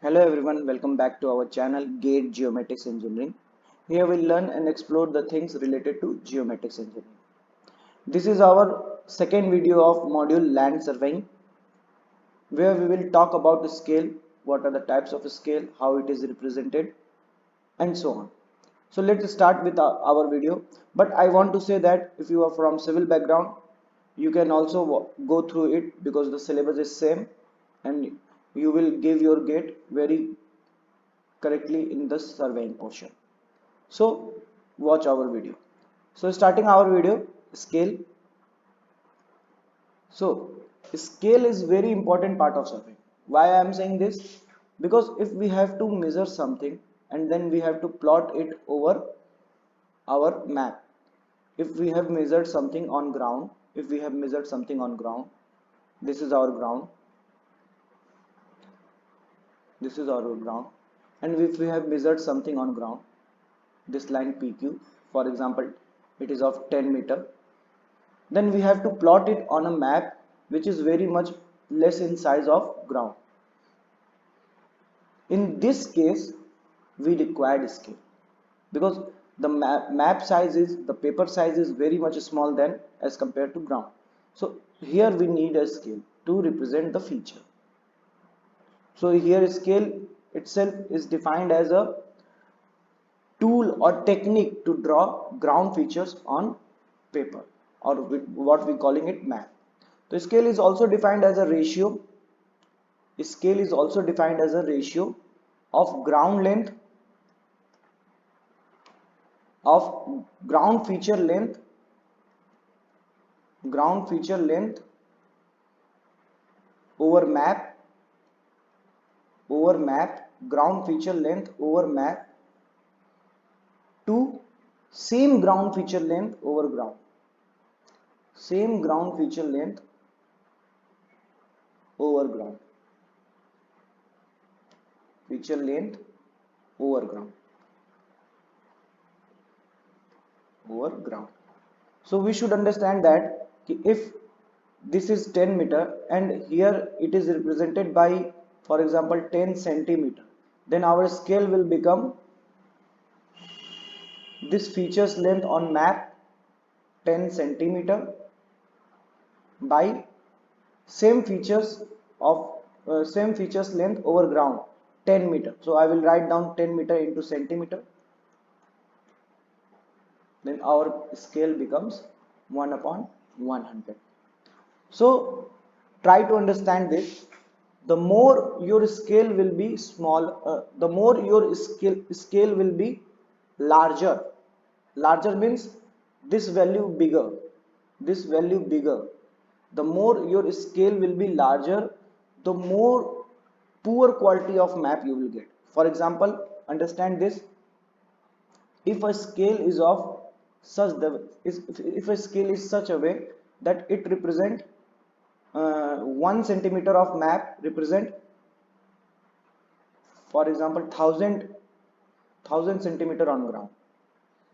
Hello everyone, welcome back to our channel Geomatics Engineering. Here we'll learn and explore the things related to geomatics engineering. This is our second video of module land surveying, where we will talk about the scale, what are the types of scale, how it is represented, and so on. So let's start with our video. But I want to say that if you are from civil background, you can also go through it because the syllabus is same and you will give your gate very correctly in the surveying portion. So watch our video. So starting our video, scale. So scale is very important part of surveying. Why I am saying this? Because if we have to measure something and then we have to plot it over our map. If we have measured something on ground, if we have measured something on ground, this is our ground, this is our ground, and if we have measured something on ground, this line PQ, for example, it is of 10 meter, then we have to plot it on a map which is very much less in size of ground. In this case, we required scale because the map size is, the paper size is very much small than as compared to ground. So here we need a scale to represent the feature. So here scale itself is defined as a tool or technique to draw ground features on paper, or what we calling it map. The scale is also defined as a ratio. Scale is also defined as a ratio of ground length, of ground feature length, ground feature length over map, ground feature length over map to same ground feature length over ground, same ground feature length over ground, feature length over ground, over ground. So we should understand that if this is 10 meter and here it is represented by, for example, 10 centimeter, then our scale will become this features length on map 10 centimeter by same features of same features length over ground 10 meter. So I will write down 10 meter into centimeter, then our scale becomes 1 upon 100. So try to understand this. The more your scale will be small, the more your scale will be larger. Larger means this value bigger, this value bigger. The more your scale will be larger, the more poor quality of map you will get. For example, understand this: if a scale is of such the if a scale is such a way that it represent 1 centimeter of map represent, for example, 1000 centimeter on ground,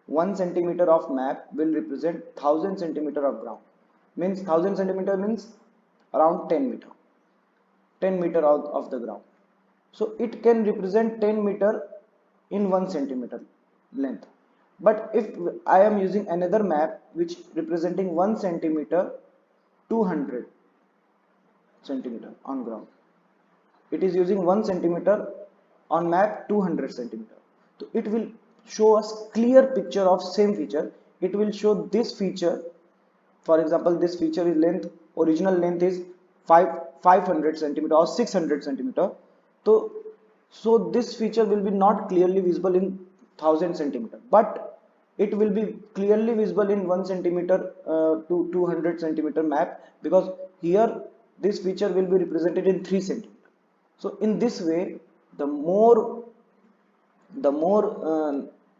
1 centimeter of map will represent 1000 centimeter of ground, means 1000 centimeter means around 10 meter, 10 meter out of the ground. So it can represent 10 meter in 1 centimeter length. But if I am using another map which representing 1 centimeter 200 centimeter on ground, it is using 1 centimeter on map 200 centimeter, so it will show us clear picture of same feature. It will show this feature, for example, this feature is length, original length is 500 centimeter or 600 centimeter. So this feature will be not clearly visible in 1000 centimeter, but it will be clearly visible in 1 centimeter to 200 centimeter map, because here this feature will be represented in 3 centimeter. So in this way, the more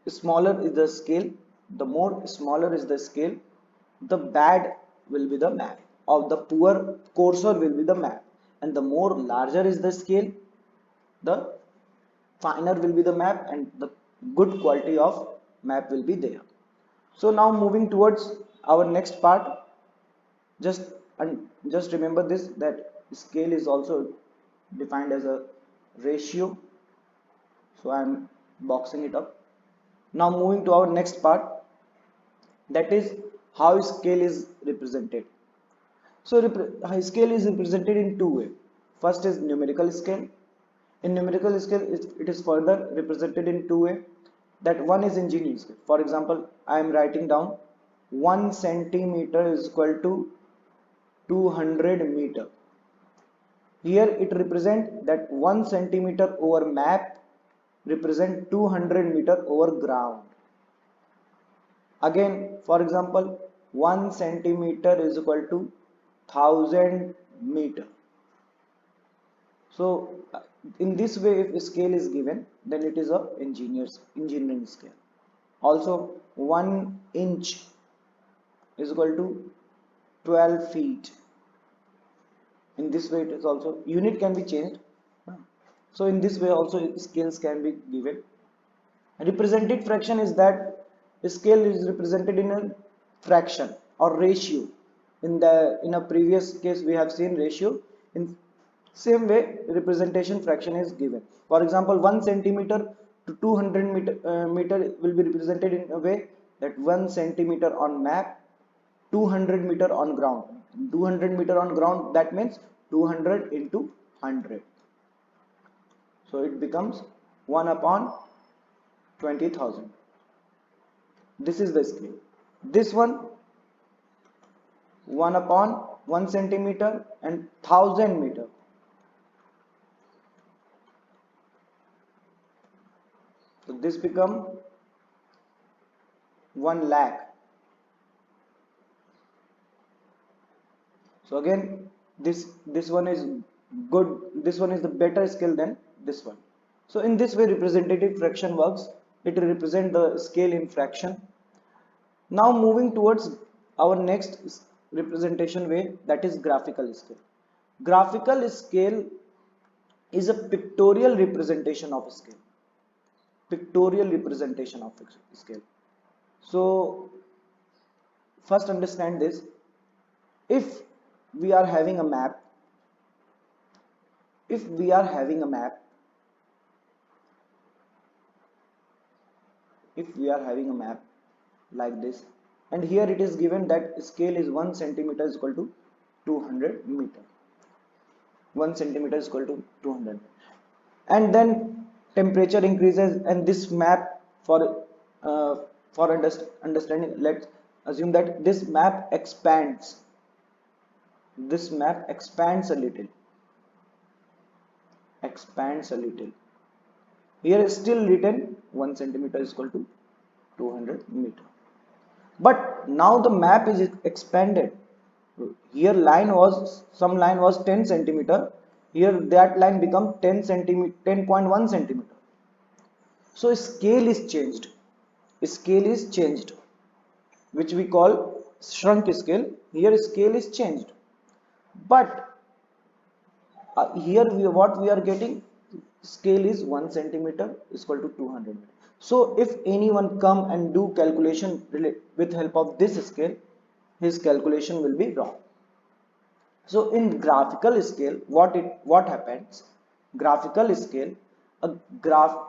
smaller is the scale, the more smaller is the scale, the bad will be the map, or the poor coarser will be the map, and the more larger is the scale, the finer will be the map, and the good quality of map will be there. So now moving towards our next part, just and just remember this, that scale is also defined as a ratio. So I am boxing it up. Now moving to our next part, that is how scale is represented. So scale is represented in two ways. First is numerical scale. In numerical scale, it is further represented in two ways. That one is engineering scale. For example, I am writing down 1 centimeter is equal to 200 meter. Here it represents that 1 centimeter over map represent 200 meter over ground. Again, for example, 1 centimeter is equal to 1000 meter. So in this way, if a scale is given, then it is a engineering scale. Also, 1 inch is equal to 12 feet. In this way, it is also unit can be changed. So in this way, also scales can be given. Represented fraction is that a scale is represented in a fraction or ratio. In a previous case, we have seen ratio. In same way, representation fraction is given. For example, 1 centimeter to 200 meter will be represented in a way that 1 centimeter on map, 200 meter on ground. 200 meter on ground, that means 200 into 100. So it becomes 1 upon 20,000. This is the scale. This one 1 upon 1 centimeter and 1000 meter. So this become 1 lakh. So again, this one is good. This one is the better scale than this one. So in this way, representative fraction works. It represents the scale in fraction. Now moving towards our next representation way, that is graphical scale. Graphical scale is a pictorial representation of scale. Pictorial representation of scale. So first understand this. If we are having a map, if we are having a map like this, and here it is given that scale is 1 centimeter is equal to 200 meter. 1 centimeter is equal to 200, and then temperature increases, and this map for understanding, let's assume that this map expands. This map expands a little. Here is still written 1 centimeter is equal to 200 meter. But now the map is expanded. Here some line was 10 centimeter. Here that line become 10 centimeter, 10.1 centimeter. So scale is changed. Which we call shrunk scale. Here scale is changed. But here what we are getting, scale is 1 centimeter is equal to 200 meter. So if anyone come and do calculation with help of this scale, his calculation will be wrong. So in graphical scale, what happens? Graphical scale, a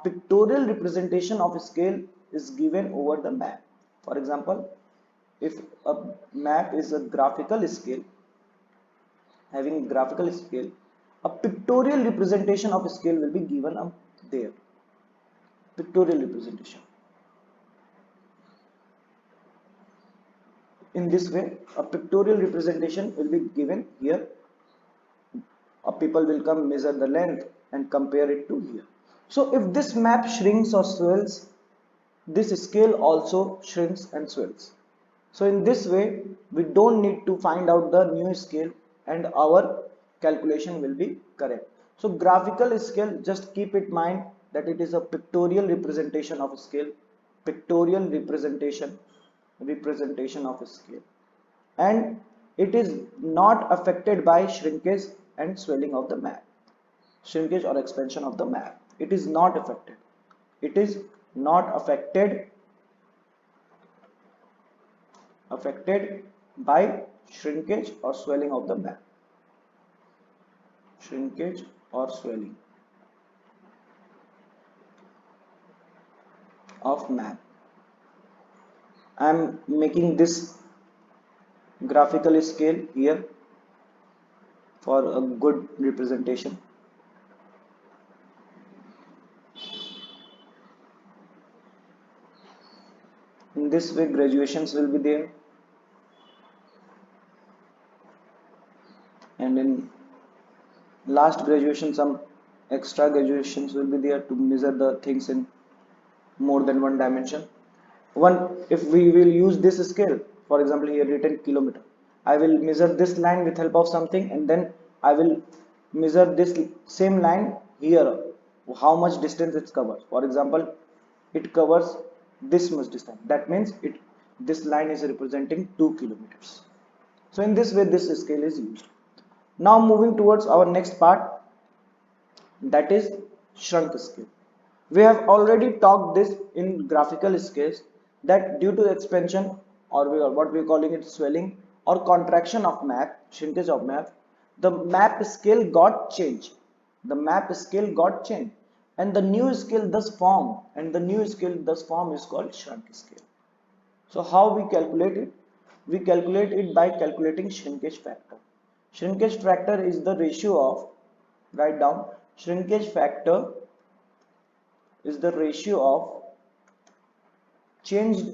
pictorial representation of a scale is given over the map. For example, if a map is a graphical scale, having graphical scale, a pictorial representation of a scale will be given up there. Pictorial representation. In this way, a pictorial representation will be given here. People will come measure the length and compare it to here. So if this map shrinks or swells, this scale also shrinks and swells. So in this way, we don't need to find out the new scale and our calculation will be correct. So graphical scale, just keep in mind that it is a pictorial representation of a scale. Pictorial representation of a scale, and it is not affected by shrinkage and swelling of the map. Shrinkage or expansion of the map, it is not affected. It is not affected by shrinkage or swelling of the map. Shrinkage or swelling. of map. I am making this graphical scale here for a good representation. In this way graduations will be there, and in last graduation some extra graduations will be there to measure the things in more than one dimension. One, if we will use this scale, for example here written kilometer, I will measure this line with help of something, and then I will measure this same line here, how much distance it covers. For example, it covers this much distance, that means this line is representing 2 kilometers. So in this way this scale is used. Now moving towards our next part, that is shrunk scale. We have already talked this in graphical scales, that due to expansion, or what we are calling it swelling or contraction of map, shrinkage of map, the map scale got changed. The map scale got changed, and the new scale thus formed, and the new scale thus formed is called shrunk scale. So how we calculate it? We calculate it by calculating shrinkage factor. Shrinkage factor is the ratio of, write down, shrinkage factor is the ratio of changed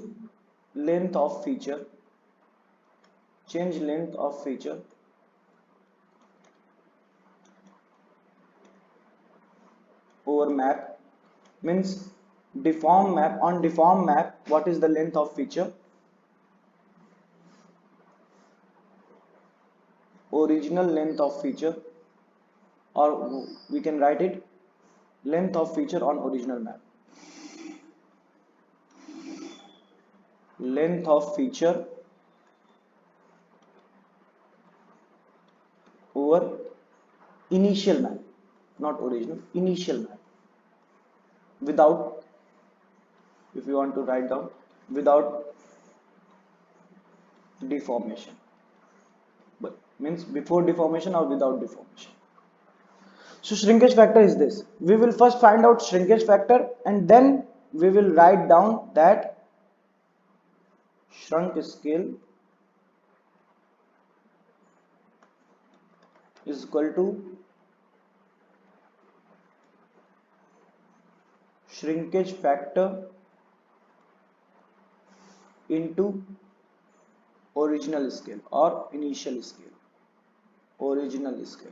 length of feature, change length of feature over map, means deformed map. On deformed map, what is the length of feature? Original length of feature, or we can write it length of feature on original map. Length of feature over initial map, not original, initial map, without, if you want to write down, without deformation, but means before deformation or without deformation. So shrinkage factor is this. We will first find out shrinkage factor, and then we will write down that shrunk scale is equal to shrinkage factor into original scale or initial scale, original scale.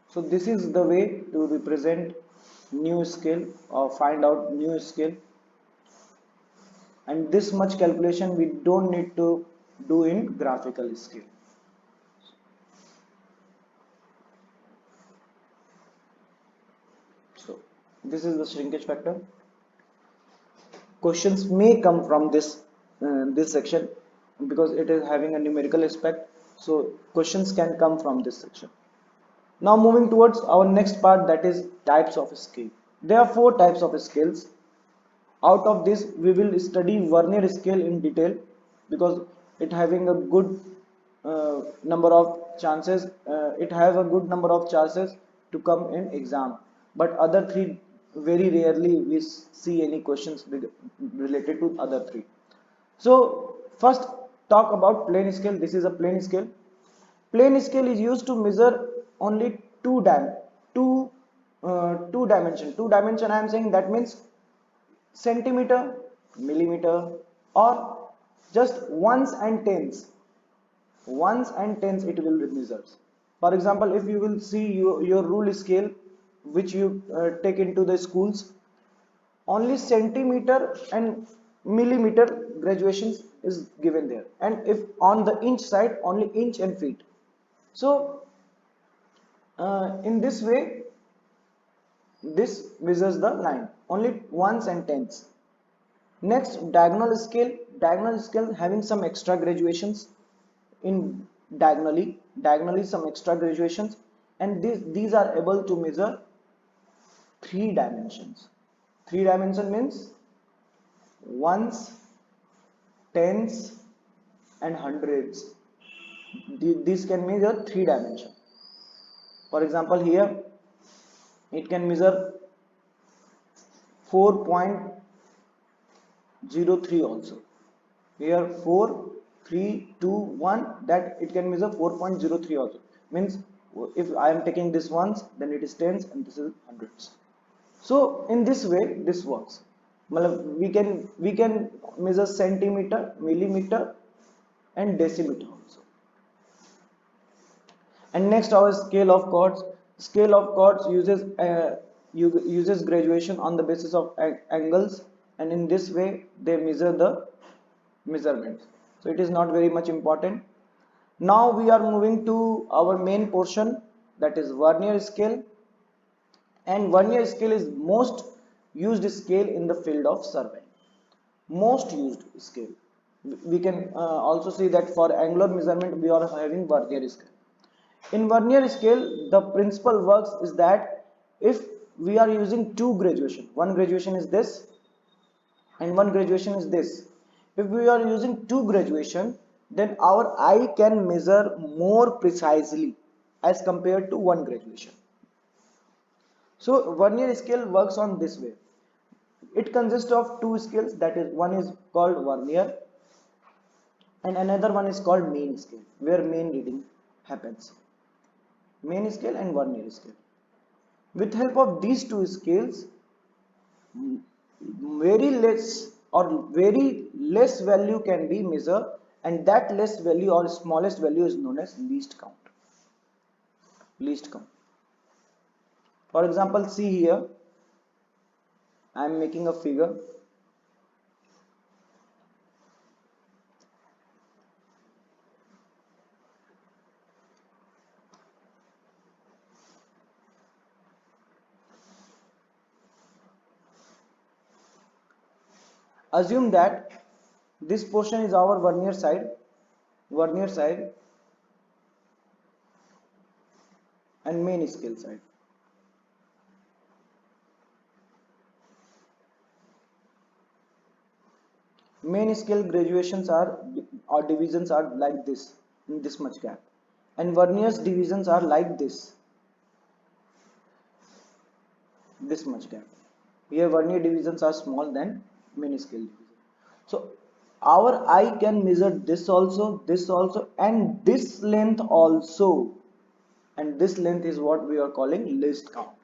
So this is the way to represent new scale or find out new scale, and this much calculation we don't need to do in graphical scale. So this is the shrinkage factor. Questions may come from this section because it is having a numerical aspect, so questions can come from this section. Now moving towards our next part, that is types of scale. There are 4 types of scales. Out of this we will study Vernier scale in detail because it having a good number of chances, it has a good number of chances to come in exam, but other 3 very rarely we see any questions related to other 3. So first talk about plane scale. This is a plane scale. Plane scale is used to measure only two dimension. Two dimension I am saying, that means centimeter, millimeter, or just ones and tens. Ones and tens it will measure. For example, if you will see your rule scale which you take into the schools, only centimeter and millimeter graduations is given there, and if on the inch side only inch and feet. So in this way this measures the line, only ones and tens. Next, diagonal scale having some extra graduations in diagonally some extra graduations, and these are able to measure 3 dimensions. 3 dimension means ones, tens and hundreds. These can measure 3 dimension. For example, here it can measure 4.5 4.03 also. Here 4, 3, 2, 1, that it can measure 4.03 also. Means if I am taking this ones, then it is tens and this is hundreds. So in this way this works. We can measure centimeter, millimeter and decimeter also. And next our scale of chords. Scale of chords uses graduation on the basis of angles, and in this way they measure the measurements. So it is not very much important. Now we are moving to our main portion, that is Vernier scale. And Vernier scale is most used scale in the field of surveying. Most used scale. We can also see that for angular measurement we are having Vernier scale. In Vernier scale, the principle works is that if we are using two graduation, one graduation is this and one graduation is this. If we are using two graduation, then our eye can measure more precisely as compared to one graduation. So Vernier scale works on this way. It consists of two scales, that is one is called Vernier and another one is called main scale, where main reading happens. Main scale and Vernier scale. With help of these two scales, very less value can be measured, and that less value or smallest value is known as least count. Least count. For example, see here, I am making a figure. Assume that this portion is our Vernier side and main scale side. Main scale graduations are or divisions are like this, in this much gap, and Vernier's divisions are like this much gap. Here Vernier divisions are small than main scale division. So our eye can measure this also, and this length also, and this length is what we are calling least count.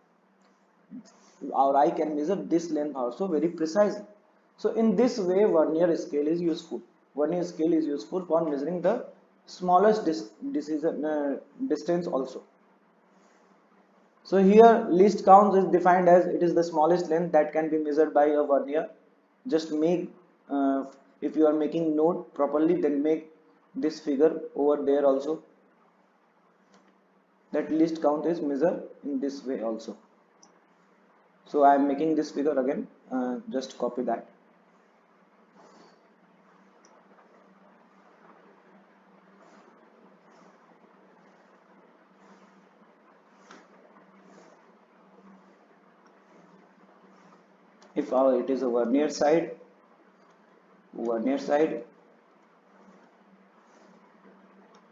Our eye can measure this length also very precisely. So in this way Vernier scale is useful. Vernier scale is useful for measuring the smallest distance also. So here least count is defined as it is the smallest length that can be measured by a Vernier. Just make if you are making note properly, then make this figure over there also, that least count is measured in this way also. So I am making this figure again, just copy that. If it is a Vernier side,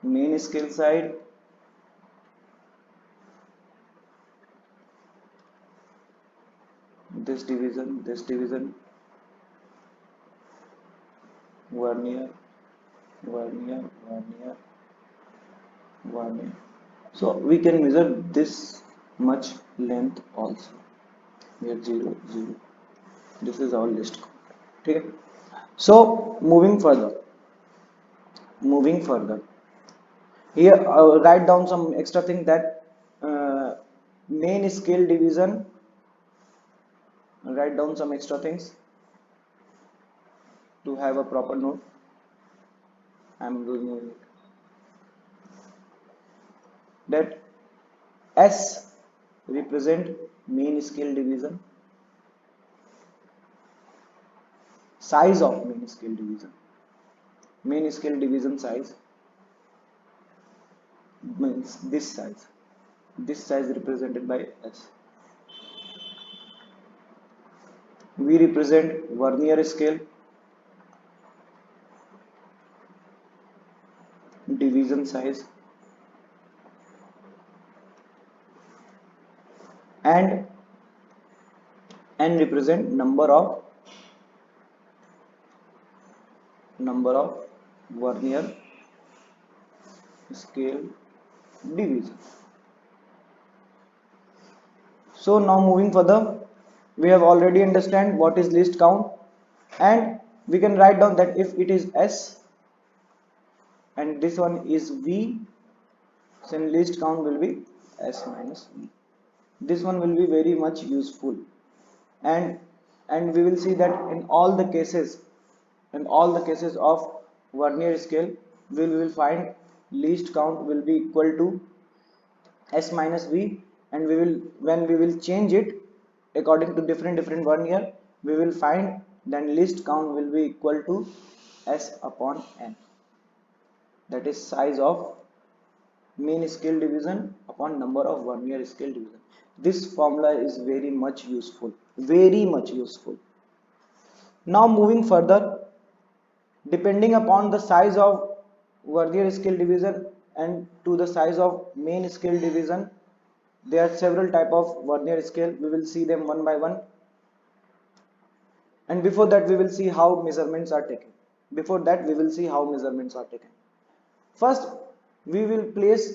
main scale side, this division, Vernier. So we can measure this much length also. Here 0, 0. This is our list count. Okay. So moving further. Here I will write down some extra thing, that main scale division. Write down some extra things to have a proper note. I am doing it. That S represent main scale division, size of main scale division size means this size represented by S. We represent Vernier scale division size, and N represent number of number of Vernier scale division. So now moving further, we have already understand what is least count, and we can write down that if it is S and this one is V, then least count will be S minus V. This one will be very much useful, and we will see that in all the cases, of Vernier scale, we will find least count will be equal to S minus V, and we will, when we will change it according to different Vernier, we will find then least count will be equal to S upon N, that is size of mean scale division upon number of Vernier scale division. This formula is very much useful, very much useful. Now moving further, depending upon the size of Vernier scale division and to the size of main scale division, there are several type of Vernier scale. We will see them one by one, and before that we will see how measurements are taken. First, we will place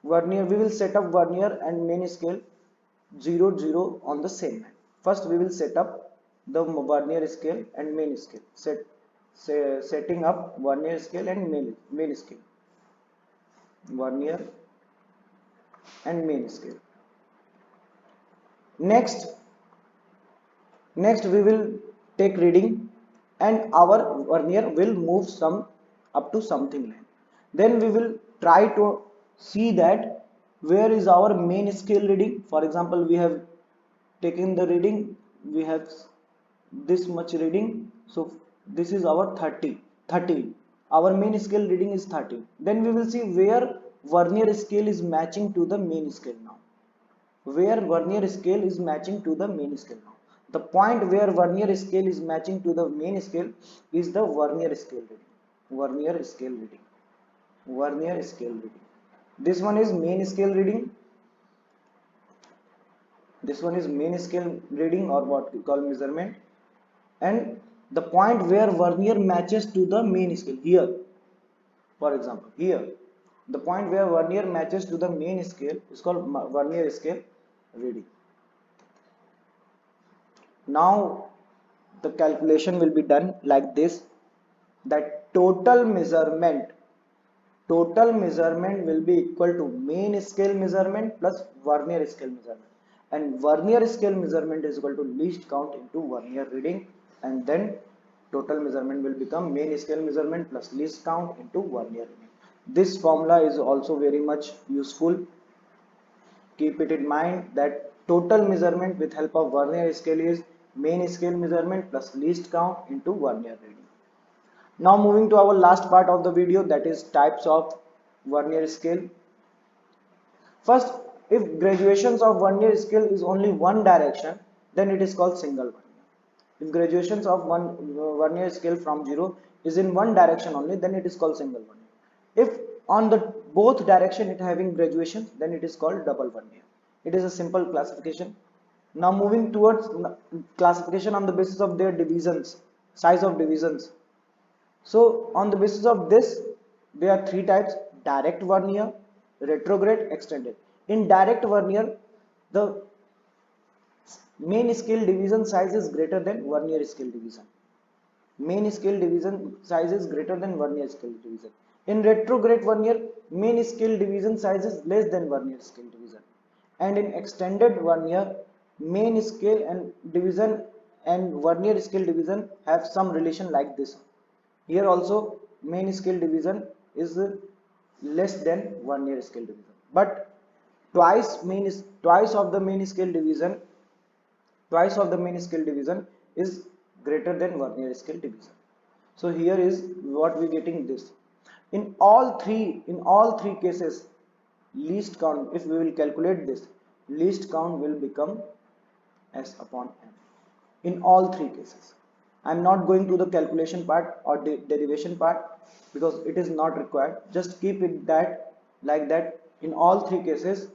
Vernier, we will set up Vernier and main scale 0 0 on the same line. First we will set up the Vernier scale and main scale, setting up Vernier scale and main scale, Vernier and main scale. Next we will take reading, and our Vernier will move some up to something line. Then we will try to see that where is our main scale reading. For example, we have taken the reading, we have this much reading, so this is our 30, our main scale reading is 30. Then we will see where Vernier scale is matching to the main scale now, where Vernier scale is matching to the main scale now. The point where Vernier scale is matching to the main scale is the Vernier scale reading. This one is main scale reading. Or what we call measurement. And the point where Vernier matches to the main scale, here, for example, here, the point where Vernier matches to the main scale is called Vernier scale reading. Now the calculation will be done like this, that total measurement will be equal to main scale measurement plus Vernier scale measurement, and Vernier scale measurement is equal to least count into Vernier reading, and then total measurement will become main scale measurement plus least count into Vernier reading. This formula is also very much useful. Keep it in mind that total measurement with help of Vernier scale is main scale measurement plus least count into Vernier reading. Now moving to our last part of the video, that is types of Vernier scale. First, if graduations of Vernier scale is only one direction, then it is called single Vernier. If graduations of one Vernier scale from 0 is in one direction only, then it is called single Vernier. If on the both direction it having graduation, then it is called double Vernier. It is a simple classification. Now moving towards classification on the basis of their divisions, size of divisions. So on the basis of this, there are three types: direct Vernier, retrograde, extended. In direct Vernier, the main scale division size is greater than Vernier scale division. Main scale division size is greater than Vernier scale division. In retrograde Vernier, main scale division size is less than Vernier scale division. And in extended Vernier, main scale and division and Vernier scale division have some relation like this. Here also main scale division is less than Vernier scale division, but twice of the main scale division is greater than Vernier scale division. So here is what we getting this. In all three cases, least count, if we will calculate this, least count will become S upon M in all three cases. I am not going to the calculation part or derivation part because it is not required. Just keep it that like that. In all three cases,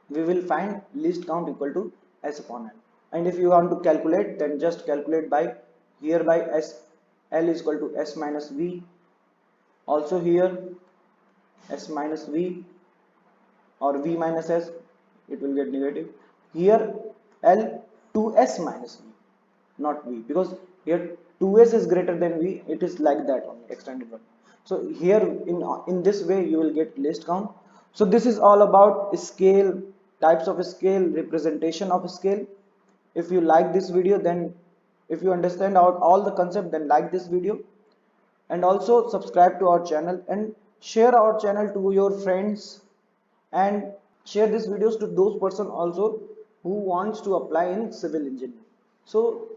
we will find least count equal to S upon N. And if you want to calculate, then just calculate by here by S L is equal to S minus V. Also here S minus V or V minus S, it will get negative. Here L 2S minus V, not V, because here 2S is greater than V, it is like that only, extended one. So here in this way you will get list count. So this is all about scale, types of scale, representation of scale. If you like this video, then if you understand all the concept, then like this video, and also subscribe to our channel and share our channel to your friends, and share these videos to those person also who wants to apply in civil engineering. So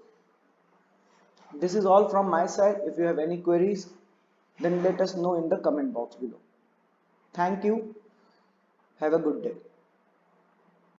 this is all from my side. If you have any queries, then let us know in the comment box below. Thank you. Have a good day.